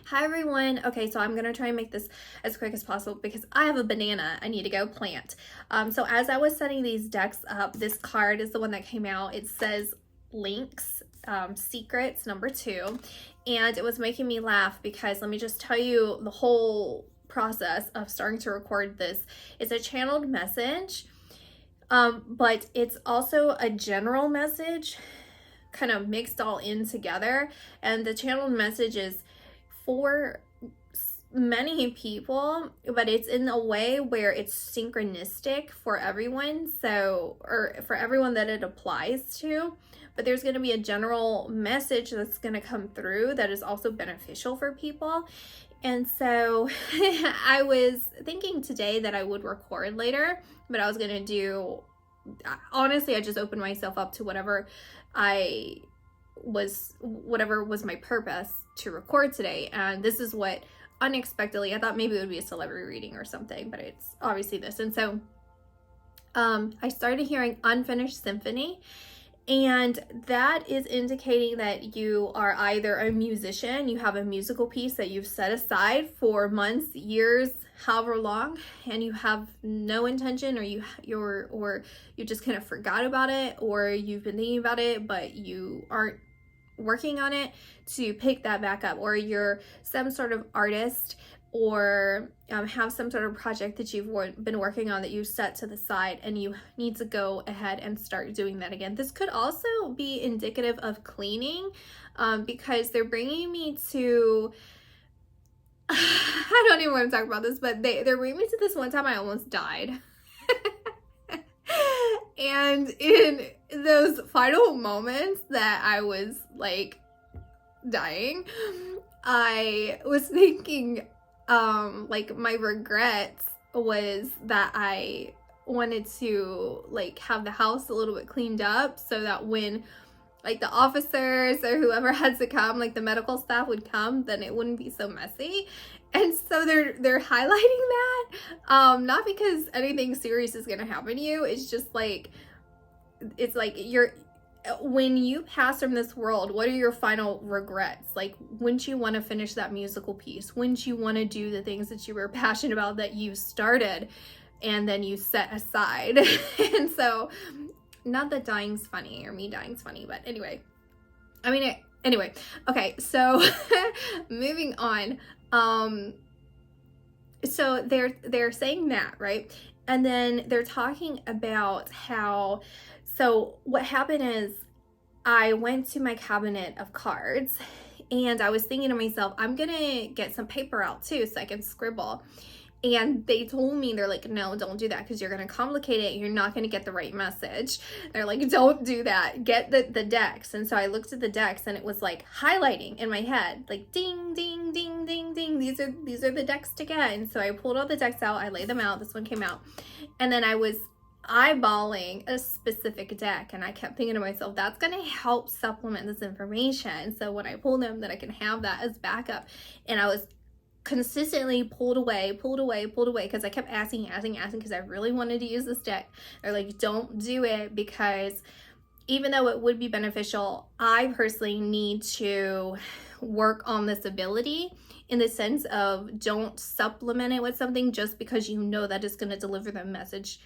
Hi everyone. Okay, so I'm gonna try and make this as quick as possible because I have a banana I need to go plant. So as I was setting these decks up, this card is the one that came out. It says Links, Secrets #2, and it was making me laugh because let me just tell you the whole process of starting to record this. It's a channeled message, but it's also a general message kind of mixed all in together, and the channeled message is for many people, but it's in a way where it's synchronistic for everyone, so, or for everyone that it applies to. But there's going to be a general message that's going to come through that is also beneficial for people. And so I was thinking today that I would record later, but I was going to do, honestly, I just opened myself up to whatever was my purpose to record today. And this is what unexpectedly, I thought maybe it would be a celebrity reading or something, but it's obviously this. And so I started hearing Unfinished Symphony, and that is indicating that you are either a musician, you have a musical piece that you've set aside for months, years, however long, and you have no intention, or you just kind of forgot about it, or you've been thinking about it but you aren't working on it to pick that back up, or you're some sort of artist, or have some sort of project that you've been working on that you set to the side and you need to go ahead and start doing that again. This could also be indicative of cleaning, because they're bringing me to I don't even want to talk about this, but they're bringing me to this one time I almost died. And in those final moments that I was like dying, I was thinking, like, my regrets was that I wanted to like have the house a little bit cleaned up so that when like the officers or whoever had to come, like the medical staff would come, then it wouldn't be so messy. And so they're highlighting that, not because anything serious is gonna happen to you. It's just like, it's like when you pass from this world, what are your final regrets? Like, wouldn't you want to finish that musical piece? Wouldn't you want to do the things that you were passionate about that you started and then you set aside? And so, not that dying's funny or me dying's funny, but anyway, anyway, okay, so moving on. So they're saying that, right? And then they're talking about how, so what happened is I went to my cabinet of cards and I was thinking to myself, I'm gonna get some paper out too so I can scribble. And they told me, they're like, no, don't do that because you're going to complicate it. You're not going to get the right message. They're like, don't do that. Get the decks. And so I looked at the decks and it was like highlighting in my head, like ding, ding, ding, ding, ding. These are the decks to get. And so I pulled all the decks out. I laid them out. This one came out. And then I was eyeballing a specific deck. And I kept thinking to myself, that's going to help supplement this information. So when I pull them, that I can have that as backup. And I was consistently pulled away because I kept asking because I really wanted to use this deck. They're like, don't do it, because even though it would be beneficial, I personally need to work on this ability, in the sense of don't supplement it with something just because you know that it's going to deliver the message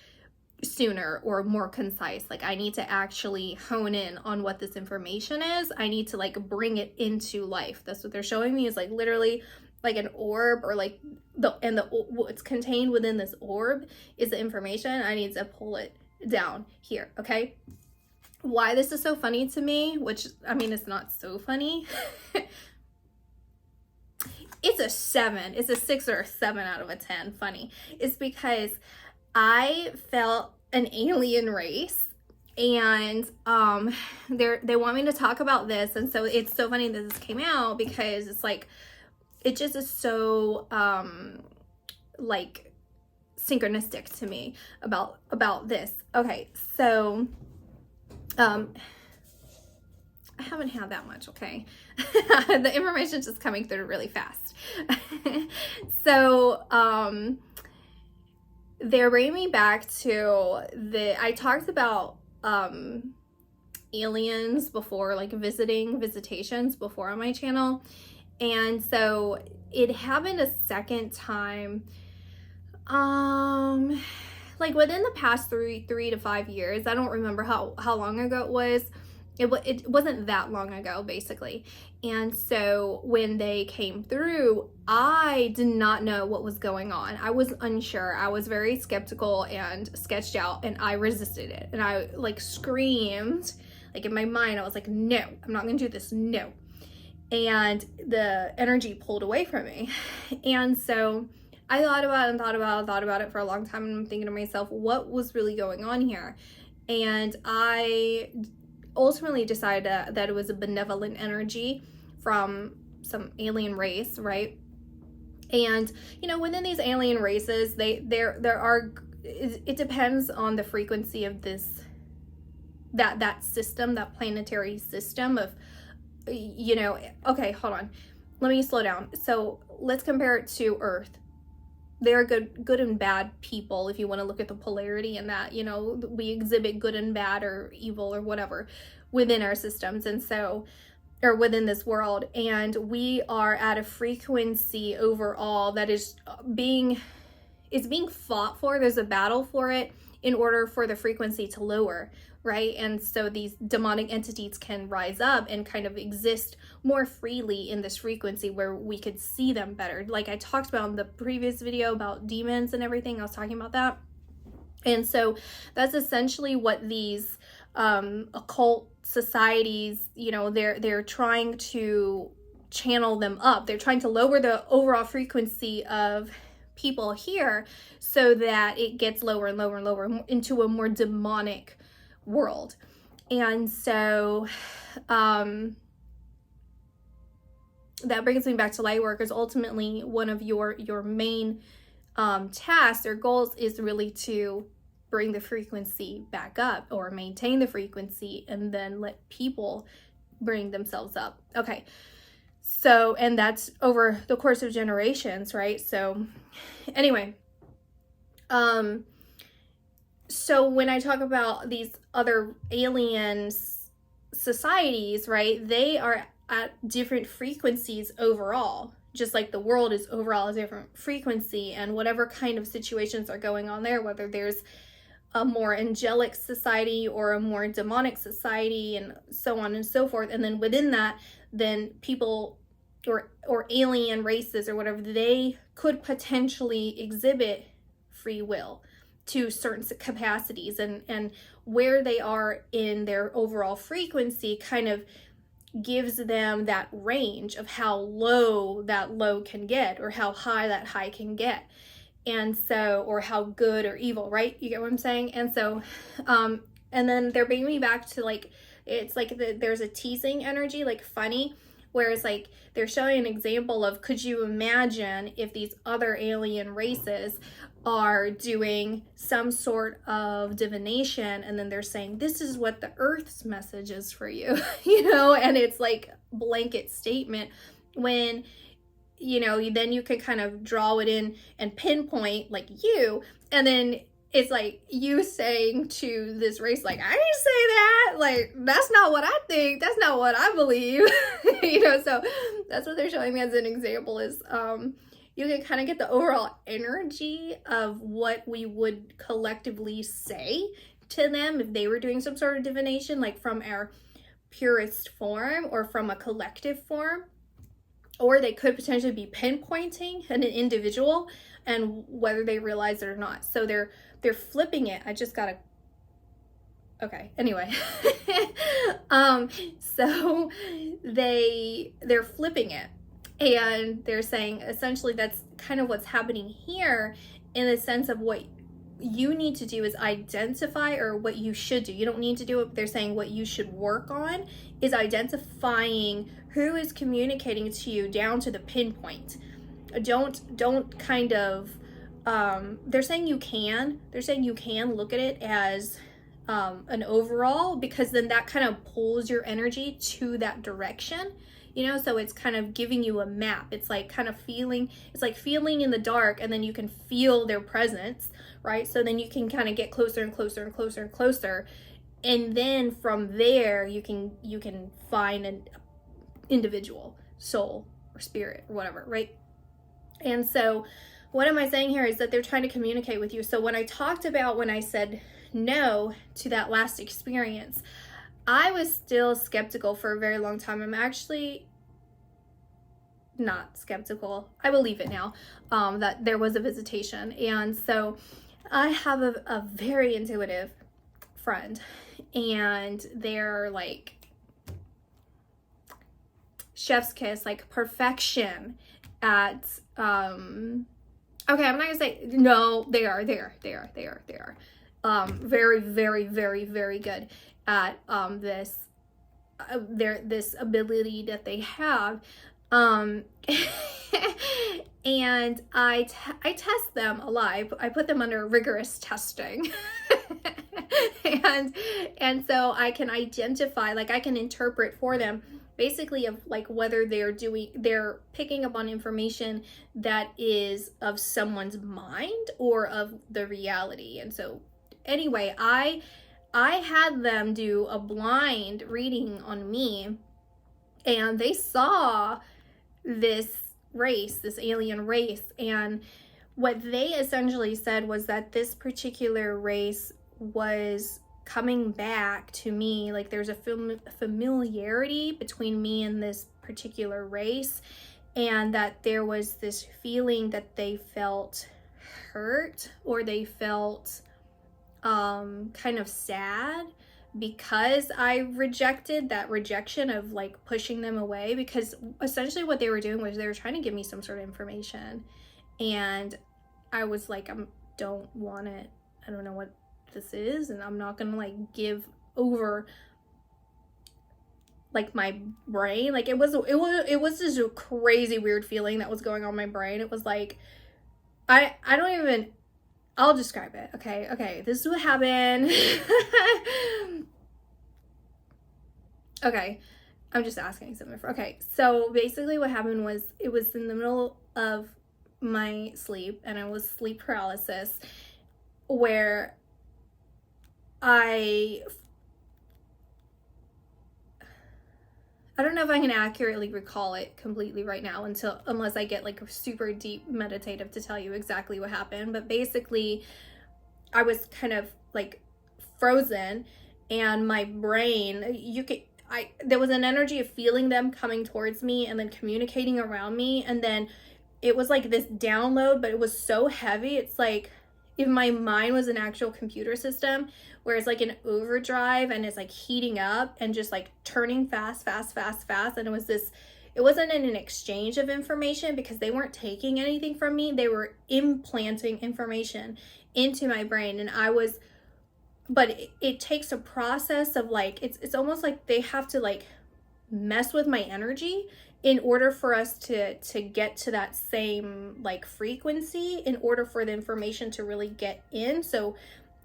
sooner or more concise. Like, I need to actually hone in on what this information is. I need to like bring it into life. That's what they're showing me, is like literally like an orb, or like what's contained within this orb is the information. I need to pull it down here. Okay, why this is so funny to me, which I mean, it's not so funny. It's a 7. It's a 6 or a 7 out of a 10 funny. It's because I felt an alien race, and they want me to talk about this. And so it's so funny that this came out, because it's like, it just is so like synchronistic to me about this. Okay, so I haven't had that much, okay? The information's just coming through really fast. So they're bringing me back to I talked about aliens before, like visitations before on my channel. And so it happened a second time, like within the past 3 to 5 years. I don't remember how long ago it was. It wasn't that long ago, basically. And so when they came through, I did not know what was going on. I was unsure. I was very skeptical and sketched out, and I resisted it. And I like screamed, like in my mind, I was like, no, I'm not gonna do this, no. And the energy pulled away from me. And so I thought about it and thought about it for a long time, and I'm thinking to myself, what was really going on here? And I ultimately decided that it was a benevolent energy from some alien race, right? And you know, within these alien races, there are, it depends on the frequency of this, that system, that planetary system of, you know, okay, hold on, let me slow down. So let's compare it to Earth. There are good and bad people, if you want to look at the polarity in that, you know, we exhibit good and bad or evil or whatever within our systems, and so, or within this world, and we are at a frequency overall that is being fought for. There's a battle for it in order for the frequency to lower, right? And so these demonic entities can rise up and kind of exist more freely in this frequency where we could see them better. Like I talked about in the previous video about demons and everything, I was talking about that. And so that's essentially what these occult societies, you know, they're trying to channel them up. They're trying to lower the overall frequency of people here so that it gets lower and lower and lower into a more demonic world. And so that brings me back to light workers. Ultimately, one of your main tasks or goals is really to bring the frequency back up or maintain the frequency, and then let people bring themselves up. Okay, so, and that's over the course of generations, right? So anyway, so when I talk about these other alien societies, right, they are at different frequencies overall, just like the world is overall a different frequency, and whatever kind of situations are going on there, whether there's a more angelic society or a more demonic society and so on and so forth, and then within that, then people or alien races or whatever, they could potentially exhibit free will to certain capacities, and where they are in their overall frequency kind of gives them that range of how low that low can get or how high that high can get. And so, or how good or evil, right? You get what I'm saying? And so, and then they're bringing me back to like, it's like there's a teasing energy, like funny, whereas like they're showing an example of, could you imagine if these other alien races are doing some sort of divination, and then they're saying, this is what the Earth's message is for you, you know, and it's like blanket statement, when, you know, then you can kind of draw it in and pinpoint like you, and then it's like you saying to this race, like, I didn't say that, like, that's not what I think, that's not what I believe. You know, so that's what they're showing me as an example is, you can kind of get the overall energy of what we would collectively say to them if they were doing some sort of divination, like from our purest form or from a collective form. Or they could potentially be pinpointing an individual, and whether they realize it or not. So they're flipping it. I just gotta, okay, anyway. So they're flipping it, and they're saying essentially that's kind of what's happening here, in the sense of what you need to do is identify, or what you should do. You don't need to do it. They're saying what you should work on is identifying who is communicating to you down to the pinpoint. Don't kind of, they're saying you can look at it as an overall, because then that kind of pulls your energy to that direction, you know, so it's kind of giving you a map. It's like kind of feeling, it's like feeling in the dark, and then you can feel their presence, right? So then you can kind of get closer and closer and closer and closer, and then from there you can find an individual soul, or spirit or whatever, right? And so what am I saying here is that they're trying to communicate with you. So when I talked about when I said no to that last experience, I was still skeptical for a very long time. I'm actually not skeptical. I believe it now, that there was a visitation. And so I have a very intuitive friend, and they're like chef's kiss, like perfection at, okay, I'm not gonna say, no, they are very, very, very, very good at this ability that they have. And I test them a lot. I put them under rigorous testing. and so I can identify, like I can interpret for them basically of like whether they're picking up on information that is of someone's mind or of the reality. And so anyway, I had them do a blind reading on me, and they saw this race, this alien race, and what they essentially said was that this particular race was coming back to me. Like there's a familiarity between me and this particular race, and that there was this feeling that they felt hurt, or they felt kind of sad because I rejected that rejection of like pushing them away, because essentially what they were doing was they were trying to give me some sort of information, and I was like, I don't want it. I don't know what this is, and I'm not gonna like give over like my brain. Like it was just a crazy weird feeling that was going on in my brain. It was like I'll describe it. Okay, this is what happened. Okay, I'm just asking something. Okay, so basically what happened was, it was in the middle of my sleep, and it was sleep paralysis, where I don't know if I can accurately recall it completely right now, unless I get like super deep meditative to tell you exactly what happened. But basically I was kind of like frozen, and my brain, there was an energy of feeling them coming towards me and then communicating around me, and then it was like this download, but it was so heavy. It's like if my mind was an actual computer system where it's like an overdrive, and it's like heating up and just like turning fast. And it wasn't an exchange of information, because they weren't taking anything from me. They were implanting information into my brain. But it takes a process of like, it's almost like they have to like mess with my energy in order for us to get to that same like frequency, in order for the information to really get in. So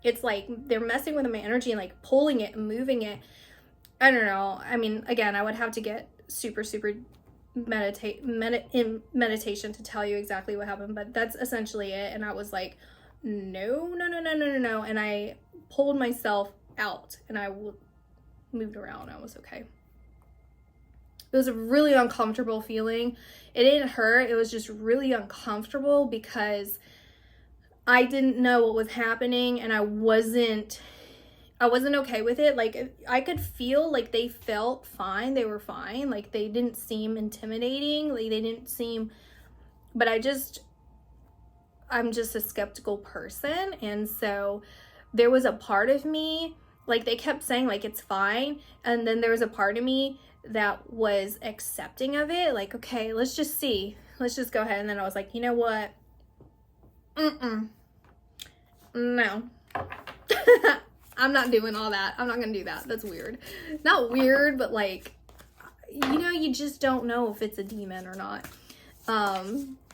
it's like they're messing with my energy and like pulling it and moving it. I don't know. I mean, again, I would have to get super in meditation to tell you exactly what happened, but that's essentially it. And I was like, no. And I pulled myself out, and I moved around. I was okay. It was a really uncomfortable feeling. It didn't hurt. It was just really uncomfortable because I didn't know what was happening, and I wasn't okay with it. Like I could feel like they felt fine. They were fine. Like they didn't seem intimidating. Like they didn't seem, but I'm just a skeptical person. And so there was a part of me, like they kept saying like it's fine, and then there was a part of me that was accepting of it, like, okay, let's just see, let's just go ahead. And then I was like, you know what, no. I'm not doing all that. I'm not gonna do that. That's weird. Not weird, but like, you just don't know if it's a demon or not.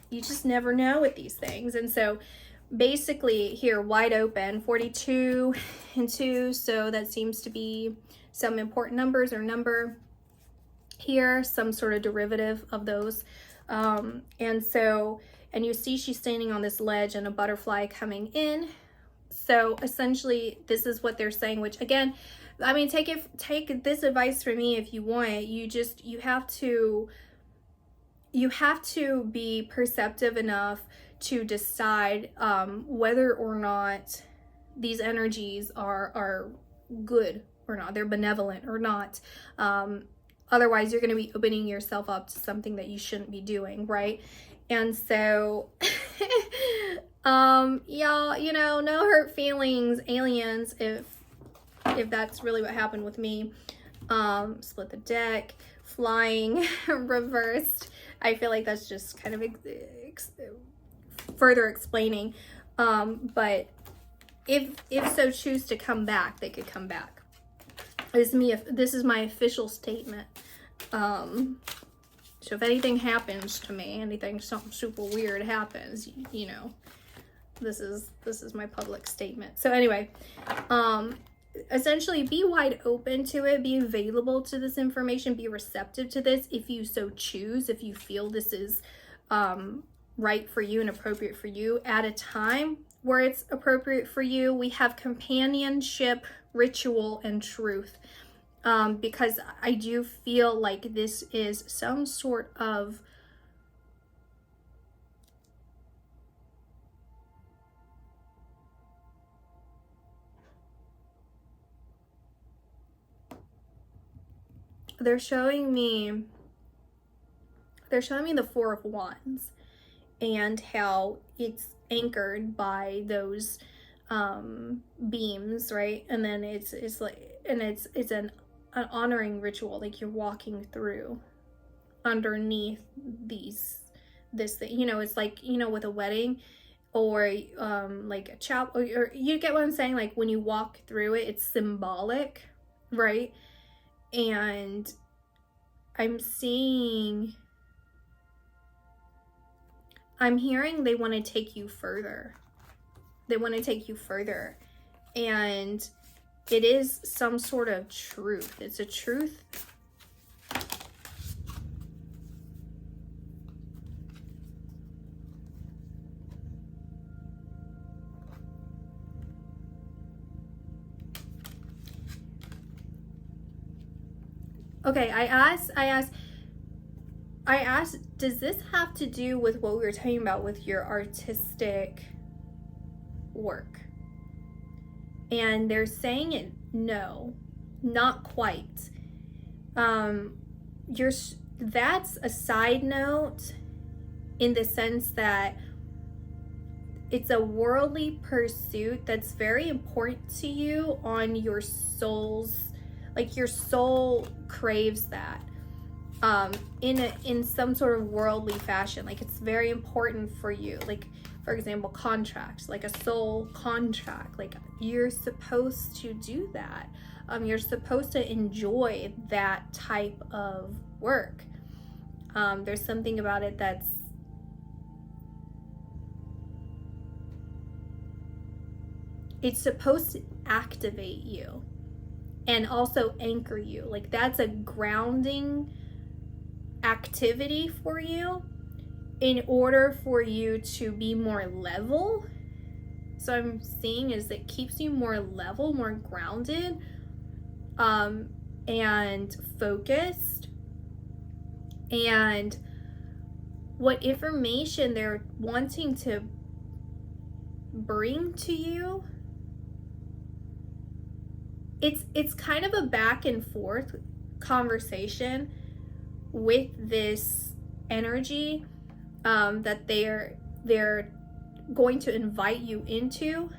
You just never know with these things. And so basically here, wide open, 42 and 2, so that seems to be some important numbers, or number here, some sort of derivative of those. And you see she's standing on this ledge and a butterfly coming in. So essentially this is what they're saying, which again, I mean, take this advice from me if you want. You have to you have to be perceptive enough to decide whether or not these energies are good or not, they're benevolent or not. Otherwise, you're going to be opening yourself up to something that you shouldn't be doing, right? And so, y'all, you know, no hurt feelings, aliens, if that's really what happened with me. Split the deck, flying, reversed. I feel like that's just kind of further explaining. But if so choose to come back, they could come back. This is my official statement. So if anything happens to me, something super weird happens, you know, this is my public statement. So anyway, essentially be wide open to it, be available to this information, be receptive to this if you so choose, if you feel this is right for you and appropriate for you at a time where it's appropriate for you. We have companionship, ritual, and truth. Because I do feel like this is some sort of they're showing me the Four of Wands and how it's anchored by those beams, right? And then it's like, and it's an honoring ritual, like you're walking through underneath this thing, you know. It's like, you know, with a wedding or like a chapel, or you get what I'm saying, like when you walk through it, it's symbolic, right? And I'm hearing they want to take you further. They want to take you further. And it is some sort of truth. It's a truth. Okay, I asked, does this have to do with what we were talking about with your artistic work? And they're saying it, no, not quite. That's a side note in the sense that it's a worldly pursuit that's very important to you on your soul's, like your soul craves that in some sort of worldly fashion. Like it's very important for you. Like, for example, contracts, like a soul contract, like you're supposed to do that. You're supposed to enjoy that type of work. There's something about it that's it's supposed to activate you and also anchor you. Like that's a grounding activity for you in order for you to be more level. So I'm seeing is it keeps you more level, more grounded, and focused. And what information they're wanting to bring to you, it's kind of a back and forth conversation with this energy that they're going to invite you into,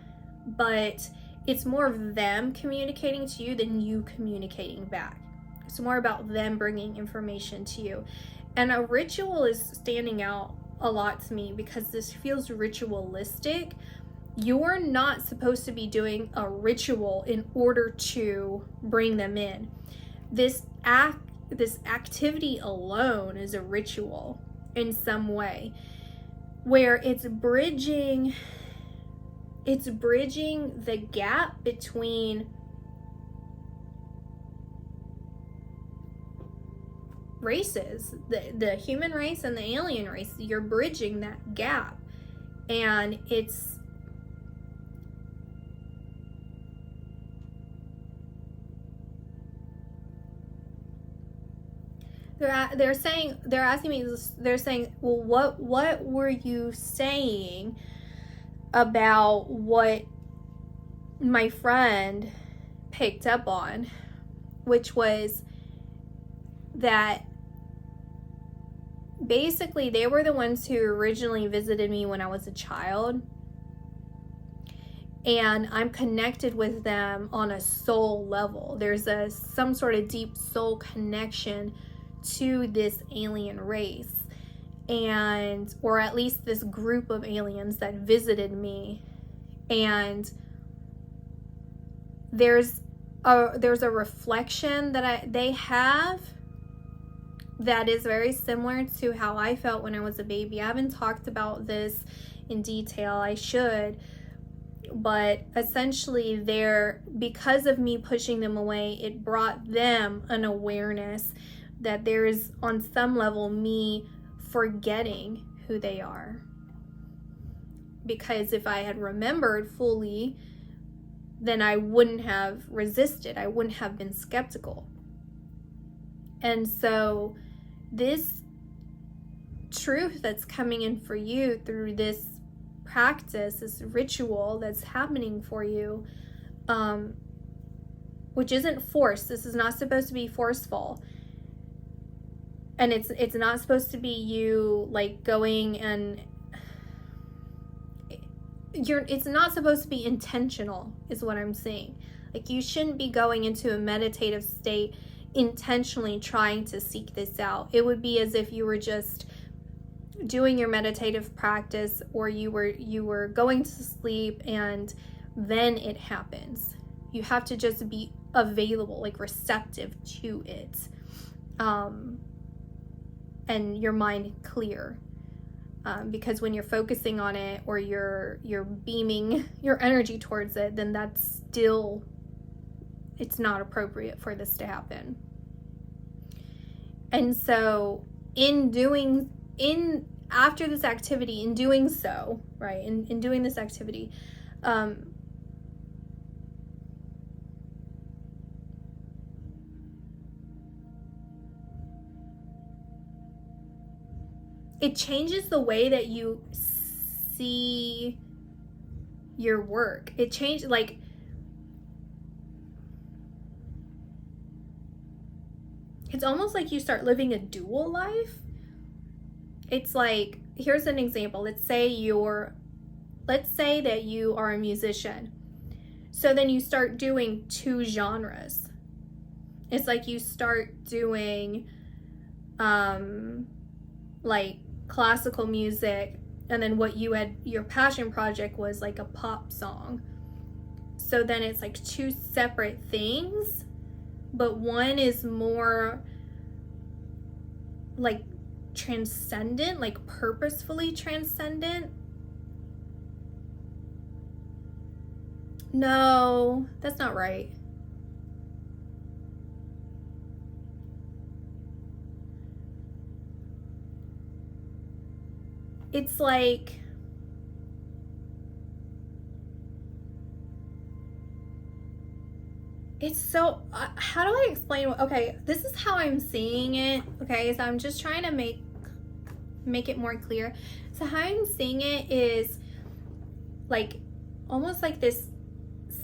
but it's more of them communicating to you than you communicating back. It's more about them bringing information to you. And a ritual is standing out a lot to me because this feels ritualistic. You're not supposed to be doing a ritual in order to bring them in. This activity alone is a ritual in some way, where it's bridging the gap between races, the human race and the alien race. You're bridging that gap, and it's They're saying, they're asking me, they're saying, well, what were you saying about what my friend picked up on, which was that basically they were the ones who originally visited me when I was a child, and I'm connected with them on a soul level. There's some sort of deep soul connection to this alien race, and or at least this group of aliens that visited me. And there's a reflection that they have that is very similar to how I felt when I was a baby. I haven't talked about this in detail. I should. But essentially, because of me pushing them away, it brought them an awareness that there's, on some level, me forgetting who they are. Because if I had remembered fully, then I wouldn't have resisted. I wouldn't have been skeptical. And so this truth that's coming in for you through this practice, this ritual that's happening for you, which isn't forced. This is not supposed to be forceful. And it's not supposed to be you like going and it's not supposed to be intentional, is what I'm saying. Like, you shouldn't be going into a meditative state intentionally trying to seek this out. It would be as if you were just doing your meditative practice, or you were going to sleep and then it happens. You have to just be available, like receptive to it, and your mind clear. Because when you're focusing on it, or you're beaming your energy towards it, then it's not appropriate for this to happen. And so after this activity, in doing so, right, in doing this activity, it changes the way that you see your work. It changed, like, it's almost like you start living a dual life. It's like, here's an example. Let's say that you are a musician. So then you start doing 2 genres. It's like you start doing like classical music, and then your passion project was like a pop song. So then it's like 2 separate things, but one is more like transcendent, like purposefully transcendent. No, that's not right. It's like, it's so, how do I explain? Okay, this is how I'm seeing it. Okay, so I'm just trying to make it more clear. So how I'm seeing it is like almost like this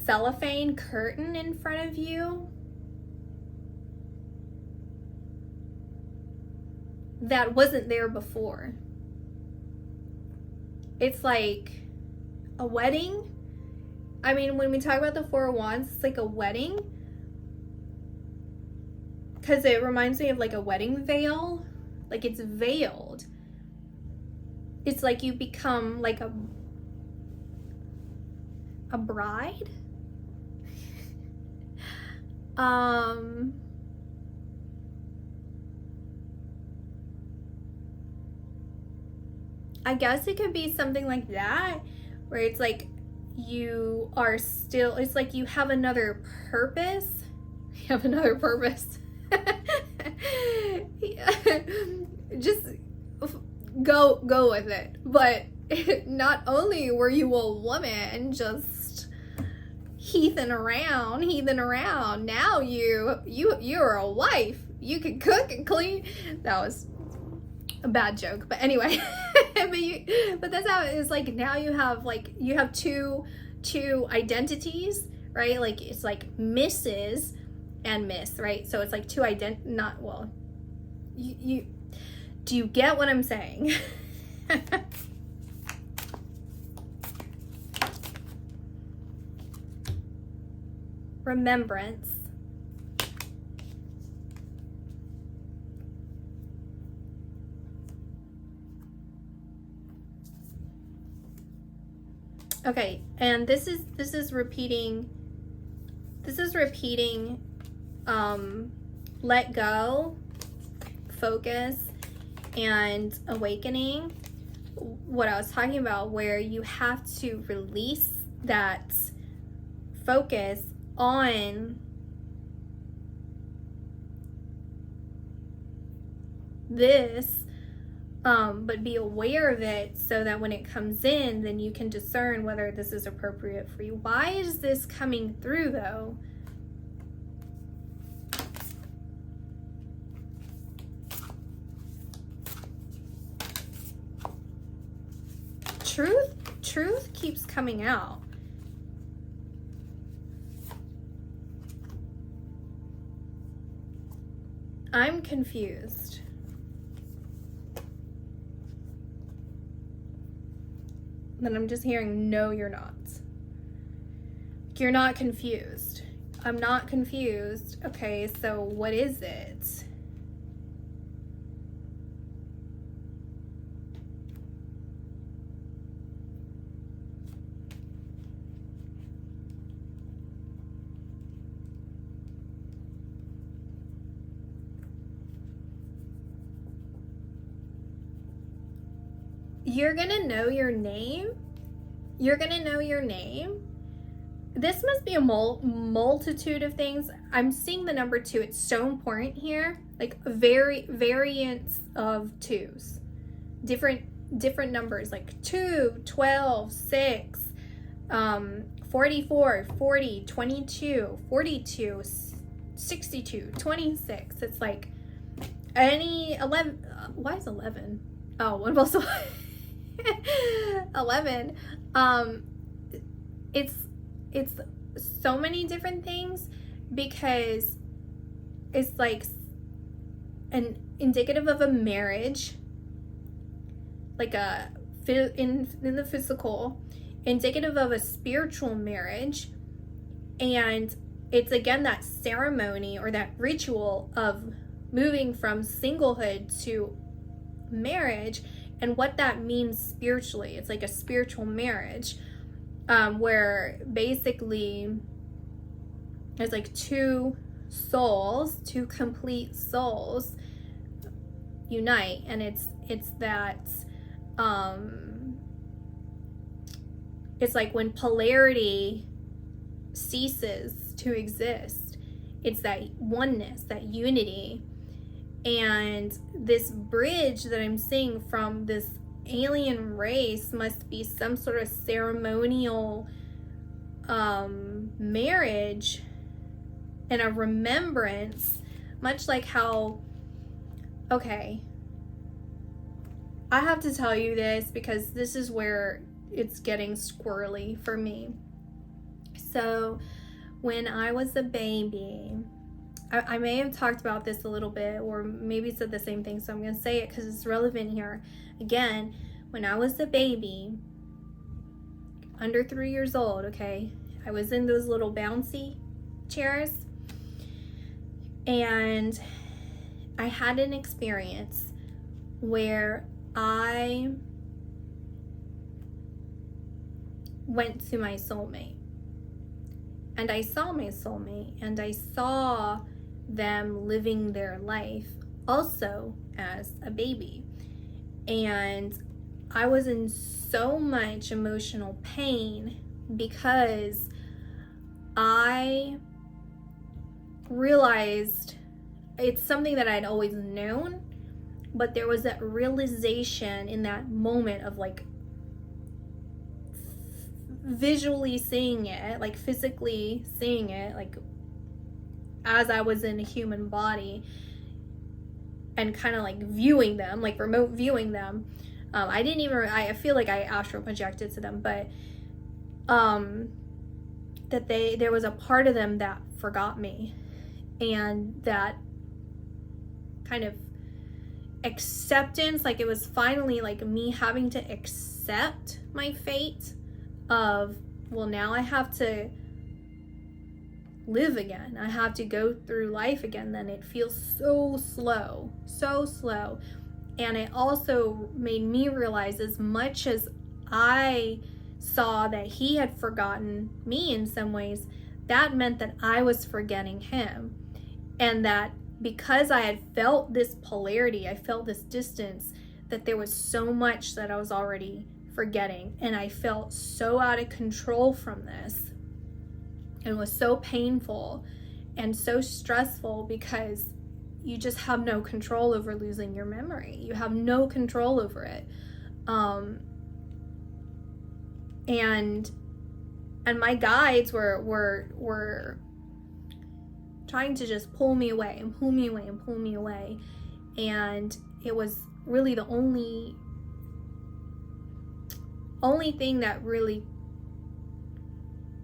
cellophane curtain in front of you that wasn't there before. It's like a wedding. I mean, when we talk about the 4 of Wands, it's like a wedding, because it reminds me of like a wedding veil. Like, it's veiled. It's like you become like a bride. I guess it could be something like that, where it's like you are still, it's like you have another purpose. You have another purpose. Just go with it. But not only were you a woman just heathing around, now you're a wife. you can cook and clean. That was a bad joke, but anyway. but that's how it is. Like now you have two identities, right? Like it's like Mrs. and Miss, right? So it's like two you do you get what I'm saying? Remembrance. Okay, and this is repeating let go, focus, and awakening. What I was talking about, where you have to release that focus on this, but be aware of it so that when it comes in, then you can discern whether this is appropriate for you. Why is this coming through though? Truth keeps coming out. I'm confused. Then I'm just hearing, no, you're not. You're not confused. I'm not confused. Okay, so what is it? You're gonna know your name. You're gonna know your name. This must be a multitude of things. I'm seeing the number 2. It's so important here. Like variants of 2s. Different numbers, like 2, 12, 6, 44, 40, 22, 42, 62, 26. It's like any 11. Why is 11? Oh, what about 11? It's so many different things, because it's like an indicative of a marriage, like in the physical, indicative of a spiritual marriage, and it's again that ceremony or that ritual of moving from singlehood to marriage, and what that means spiritually. It's like a spiritual marriage, where basically there's like two complete souls unite, and it's that it's like when polarity ceases to exist, it's that oneness, that unity. And this bridge that I'm seeing from this alien race must be some sort of ceremonial marriage and a remembrance, much like how, okay, I have to tell you this because this is where it's getting squirrely for me. So when I was a baby, I may have talked about this a little bit, or maybe said the same thing, so I'm going to say it because it's relevant here. Again, when I was a baby, under 3 years old, okay, I was in those little bouncy chairs, and I had an experience where I went to my soulmate, and I saw my soulmate, and I saw them living their life also as a baby. And I was in so much emotional pain because I realized it's something that I'd always known, but there was that realization in that moment of like visually seeing it, like physically seeing it, like as I was in a human body, and kind of like viewing them, like remote viewing them. I feel like I astral projected to them, but that there was a part of them that forgot me, and that kind of acceptance, like it was finally like me having to accept my fate of, well, now I have to live again. I have to go through life again. Then it feels so slow. And it also made me realize, as much as I saw that he had forgotten me in some ways, that meant that I was forgetting him. And that because I had felt this polarity, I felt this distance, that there was so much that I was already forgetting. And I felt so out of control from this. It was so painful and so stressful, because you just have no control over losing your memory. You have no control over it. And my guides were trying to just pull me away and pull me away and pull me away. And it was really the only thing that really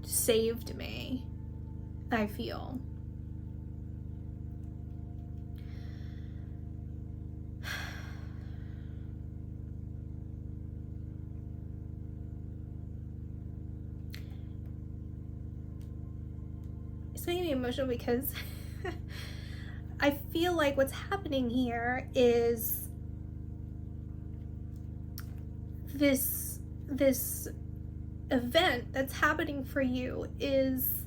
saved me, I feel. It's making me emotional because I feel like what's happening here is this event that's happening for you is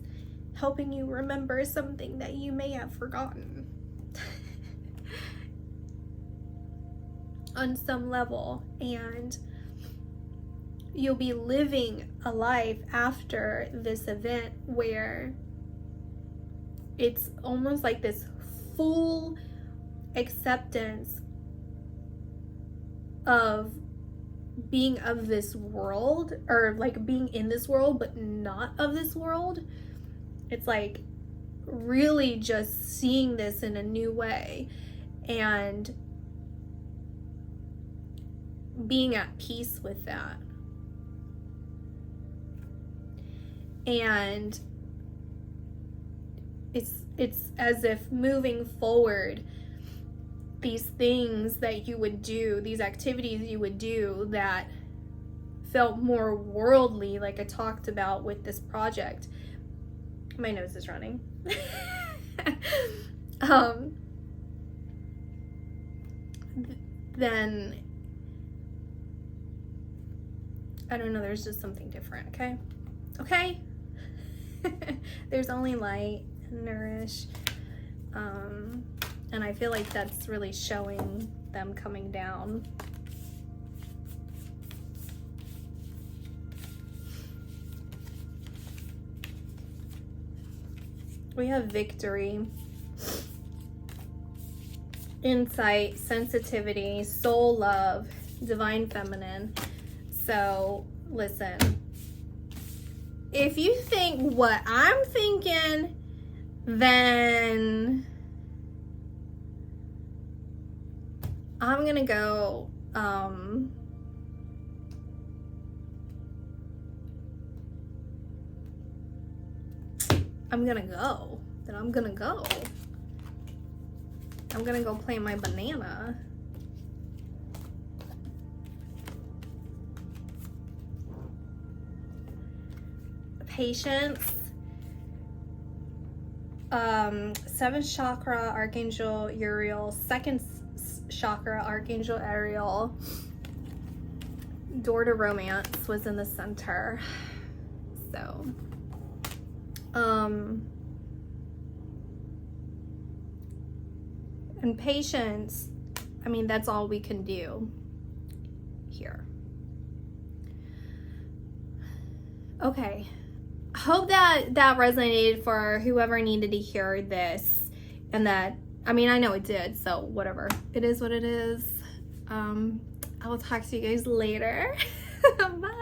helping you remember something that you may have forgotten on some level, and you'll be living a life after this event where it's almost like this full acceptance of being of this world, or like being in this world but not of this world. It's like really just seeing this in a new way and being at peace with that. And it's as if moving forward, these things that you would do, these activities you would do that felt more worldly, like I talked about with this project. My nose is running. Then I don't know, there's just something different, okay? There's only light and nourish. And I feel like that's really showing them coming down. We have victory, insight, sensitivity, soul love, divine feminine. So listen, if you think what I'm thinking, then I'm gonna go I'm gonna go play my banana. Patience. 7th chakra, Archangel Uriel. 2nd chakra, Archangel Ariel. Door to romance was in the center. So and patience, I mean, that's all we can do here. Okay, hope that resonated for whoever needed to hear this, and that, I mean, I know it did, so whatever, it is what it is. I will talk to you guys later. Bye.